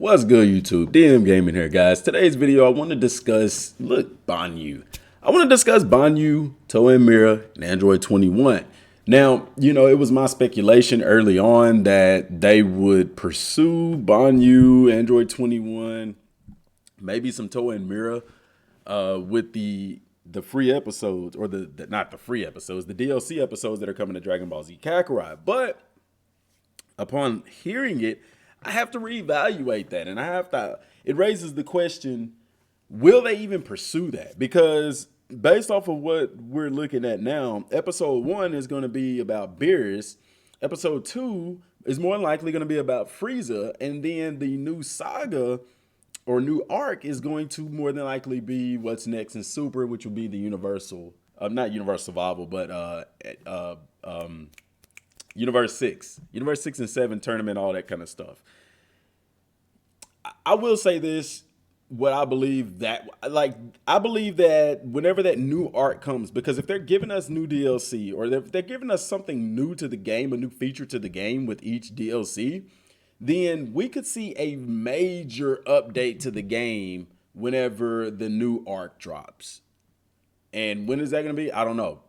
What's good, YouTube? Dmgaming here, guys. Today's video, I want to discuss, Banyu. I want to discuss Banyu, Toei Mira, and Android 21. Now, it was my speculation early on that they would pursue Banyu, Android 21, maybe some Toei and Mira with the free episodes, or not the free episodes, the DLC episodes that are coming to Dragon Ball Z Kakarot. But upon hearing it, I have to reevaluate that, and it raises the question, will they even pursue that? Because based off of what we're looking at now, episode 1 is going to be about Beerus, episode 2 is more likely going to be about Frieza, and then the new saga or new arc is going to more than likely be what's next in Super, which will be the not Universal Survival, but Universe 6 and 7 tournament, all that kind of stuff. I will say this, I believe that whenever that new arc comes, because if they're giving us new DLC, or if they're giving us something new to the game, a new feature to the game with each DLC, then we could see a major update to the game whenever the new arc drops. And when is that going to be? I don't know,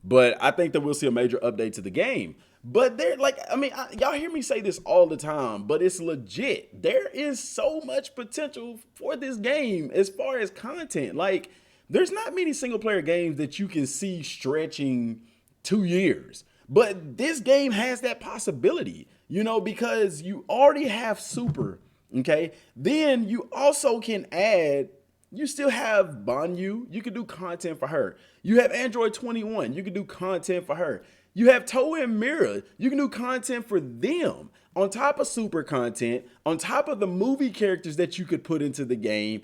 but I think that we'll see a major update to the game. But they're y'all hear me say this all the time, but it's legit. There is so much potential for this game as far as content. Like, there's not many single player games that you can see stretching 2 years. But this game has that possibility, because you already have Super, okay? Then you also can add, you still have Banyu, you can do content for her. You have Android 21, you can do content for her. You have Toei and Mira, you can do content for them. On top of Super content, on top of the movie characters that you could put into the game,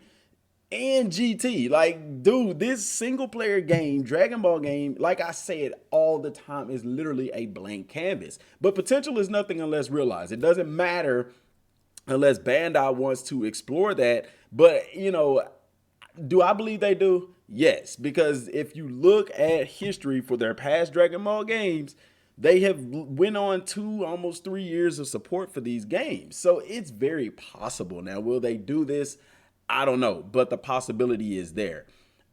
and GT. Like, dude, this single player game, Dragon Ball game, like I said all the time, is literally a blank canvas. But potential is nothing unless realized. It doesn't matter unless Bandai wants to explore that. But, do I believe they do? Yes, because if you look at history for their past Dragon Ball games, they have went on almost 3 years of support for these games. So it's very possible. Now, will they do this? I don't know, but the possibility is there.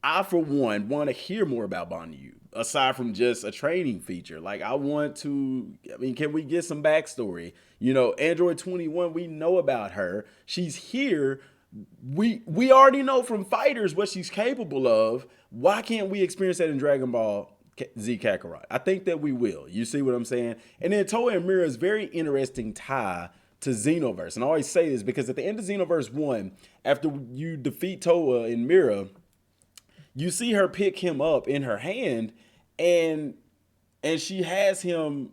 I, for one, want to hear more about Banyu, aside from just a training feature. Like, can we get some backstory? Android 21, we know about her. She's here. We already know from Fighters what she's capable of. Why can't we experience that in Dragon Ball Z Kakarot? I think that we will. You see what I'm saying? And then Toei and Mira's very interesting tie to Xenoverse. And I always say this because at the end of Xenoverse 1, after you defeat Toei and Mira, you see her pick him up in her hand, and she has him,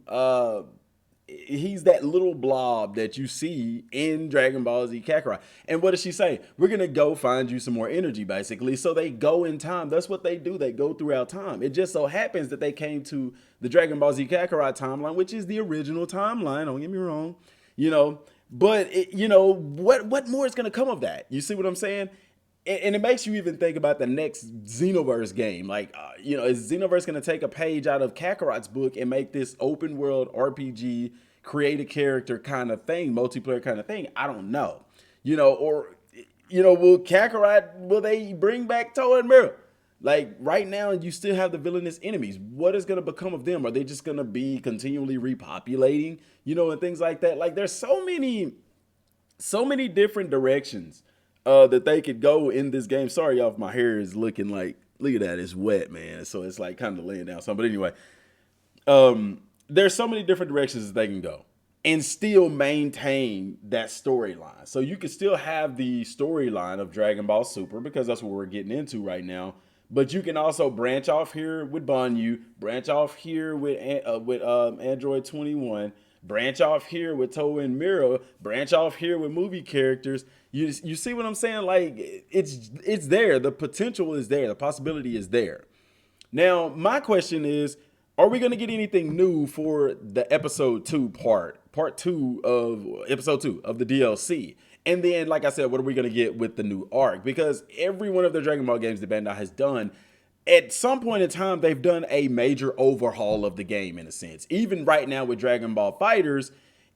he's that little blob that you see in Dragon Ball Z Kakarot. And what does she say? We're going to go find you some more energy, basically. So they go in time. That's what they do. They go throughout time. It just so happens that they came to the Dragon Ball Z Kakarot timeline, which is the original timeline. Don't get me wrong. But what more is going to come of that? You see what I'm saying? And it makes you even think about the next Xenoverse game. Like, is Xenoverse going to take a page out of Kakarot's book and make this open world RPG, create a character kind of thing, multiplayer kind of thing? I don't know. Will they bring back Toei and Mira? Like, right now, you still have the villainous enemies. What is going to become of them? Are they just going to be continually repopulating, and things like that? Like, there's so many different directions that they could go in this game. Sorry, y'all, if my hair is looking like, look at that, it's wet, man. So it's like kind of laying down some. But anyway, there's so many different directions that they can go and still maintain that storyline. So you can still have the storyline of Dragon Ball Super, because that's what we're getting into right now. But you can also branch off here with Banyu, branch off here with Android 21, branch off here with Toei and Mira, branch off here with movie characters. You see what I'm saying? Like, it's there. The potential is there. The possibility is there. Now, my question is, are we going to get anything new for the episode 2 part 2 of episode 2 of the DLC? And then, like I said, what are we going to get with the new arc? Because every one of the Dragon Ball games that Bandai has done, at some point in time, they've done a major overhaul of the game, in a sense. Even right now with Dragon Ball Fighters,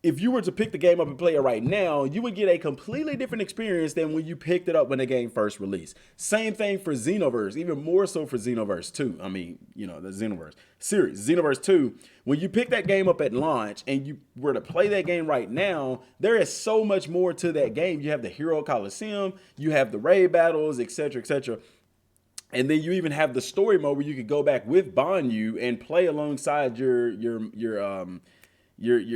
if you were to pick the game up and play it right now, you would get a completely different experience than when you picked it up when the game first released. Same thing for Xenoverse, even more so for Xenoverse 2. I mean, you know, the Xenoverse series, Xenoverse 2. When you pick that game up at launch and you were to play that game right now, there is so much more to that game. You have the Hero Coliseum, you have the raid battles, etc., etc. And then you even have the story mode where you could go back with Banyu and play alongside your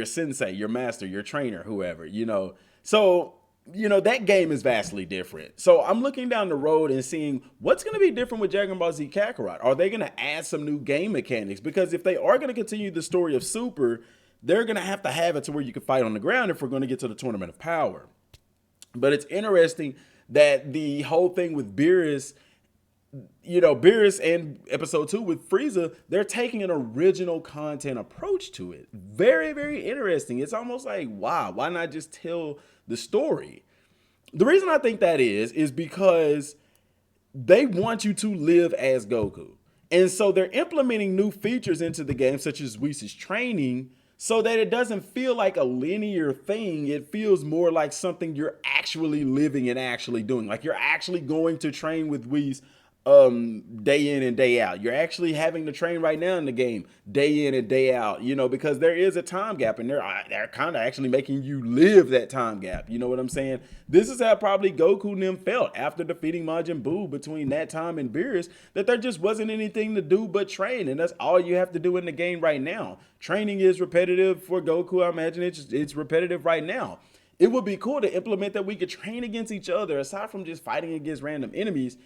sensei, your master, your trainer, whoever, you know. So, you know, that game is vastly different. So I'm looking down the road and seeing what's going to be different with Dragon Ball Z Kakarot. Are they going to add some new game mechanics? Because if they are going to continue the story of Super, they're going to have it to where you can fight on the ground if we're going to get to the Tournament of Power. But it's interesting that the whole thing with Beerus, you know, Beerus and episode 2 with Frieza, they're taking an original content approach to it. Very, very interesting. It's almost like, wow, why not just tell the story? The reason I think that is because they want you to live as Goku. And so they're implementing new features into the game, such as Whis' training, so that it doesn't feel like a linear thing. It feels more like something you're actually living and actually doing. Like you're actually going to train with Whis day in and day out. You're actually having to train right now in the game day in and day out, you know, because there is a time gap and they're kind of actually making you live that time gap. You know what I'm saying? This is how probably Goku and them felt after defeating Majin Buu between that time and Beerus, that there just wasn't anything to do but train. And that's all you have to do in the game right now. Training is repetitive for Goku. I imagine it's repetitive right now. It would be cool to implement that we could train against each other aside from just fighting against random enemies.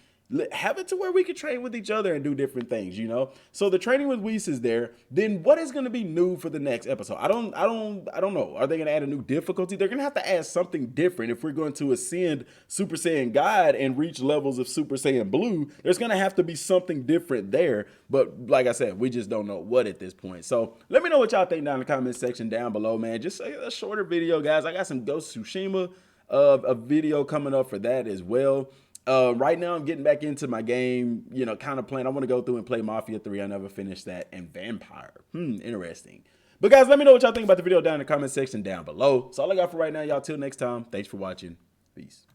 Have it to where we could train with each other and do different things, you know. So the training with Whis is there. Then what is going to be new for the next episode? I don't know. Are they going to add a new difficulty? They're going to have to add something different if we're going to ascend Super Saiyan God and reach levels of Super Saiyan Blue. There's going to have to be something different there. But like I said, we just don't know what at this point. So let me know what y'all think down in the comment section down below, man. Just a shorter video, guys. I got some Ghost of Tsushima a video coming up for that as well. Right now I'm getting back into my game, you know, kind of playing. I want to go through and play Mafia 3. I never finished that. And Vampire. Interesting. But guys, let me know what y'all think about the video down in the comment section down below. So all I got for right now, y'all. Till next time. Thanks for watching. Peace.